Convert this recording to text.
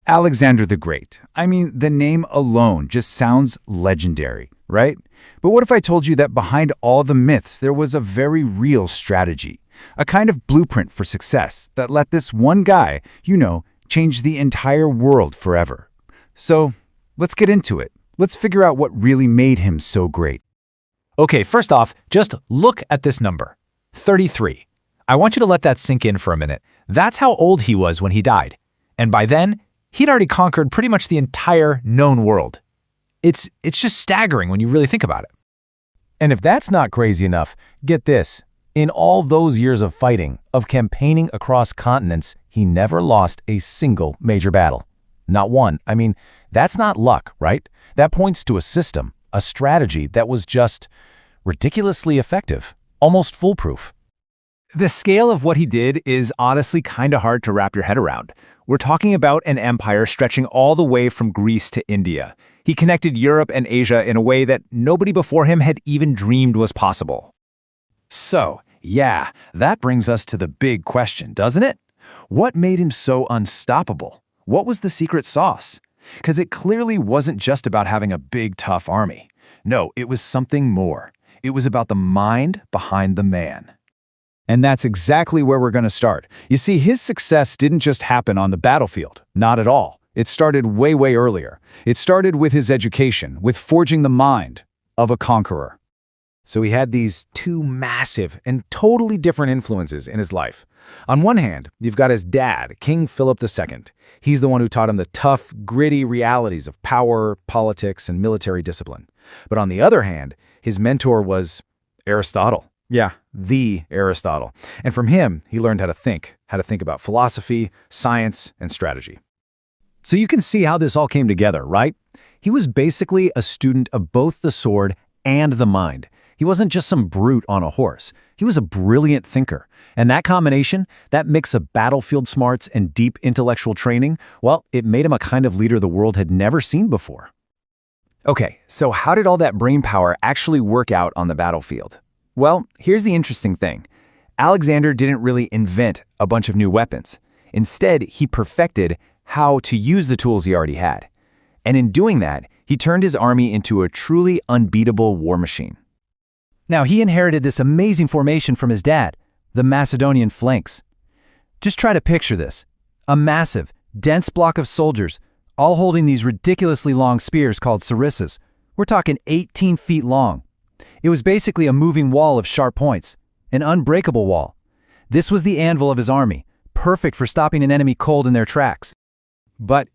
Alexander the Great. I mean, the name alone just sounds legendary, right? But what if I told you that behind all the myths there was a very real strategy, a kind of blueprint for success that let this one guy, change the entire world forever? So, let's get into it. Let's figure out what really made him so great. Okay, first off, just look at this number, 33. I want you to let that sink in for a minute. That's how old he was when he died. And by then, he'd already conquered pretty much the entire known world. It's just staggering when you really think about it. And if that's not crazy enough, get this. In all those years of fighting, of campaigning across continents, he never lost a single major battle. Not one. I mean, that's not luck, right? That points to a system, a strategy that was just ridiculously effective, almost foolproof. The scale of what he did is honestly kind of hard to wrap your head around. We're talking about an empire stretching all the way from Greece to India. He connected Europe and Asia in a way that nobody before him had even dreamed was possible. So, yeah, that brings us to the big question, doesn't it? What made him so unstoppable? What was the secret sauce? Because it clearly wasn't just about having a big, tough army. No, it was something more. It was about the mind behind the man. And that's exactly where we're going to start. You see, his success didn't just happen on the battlefield. Not at all. It started way, way earlier. It started with his education, with forging the mind of a conqueror. So he had these two massive and totally different influences in his life. On one hand, you've got his dad, King Philip II. He's the one who taught him the tough, gritty realities of power, politics, and military discipline. But on the other hand, his mentor was Aristotle. Yeah, the Aristotle. And from him, he learned how to think about philosophy, science, and strategy. So you can see how this all came together, right? He was basically a student of both the sword and the mind. He wasn't just some brute on a horse. He was a brilliant thinker. And that combination, that mix of battlefield smarts and deep intellectual training, well, it made him a kind of leader the world had never seen before. Okay, so how did all that brainpower actually work out on the battlefield? Well, here's the interesting thing. Alexander didn't really invent a bunch of new weapons. Instead, he perfected how to use the tools he already had. And in doing that, he turned his army into a truly unbeatable war machine. Now, he inherited this amazing formation from his dad, the Macedonian flanks. Just try to picture this. A massive, dense block of soldiers, all holding these ridiculously long spears called sarissas. We're talking 18 feet long. It was basically a moving wall of sharp points, an unbreakable wall. This was the anvil of his army, perfect for stopping an enemy cold in their tracks. But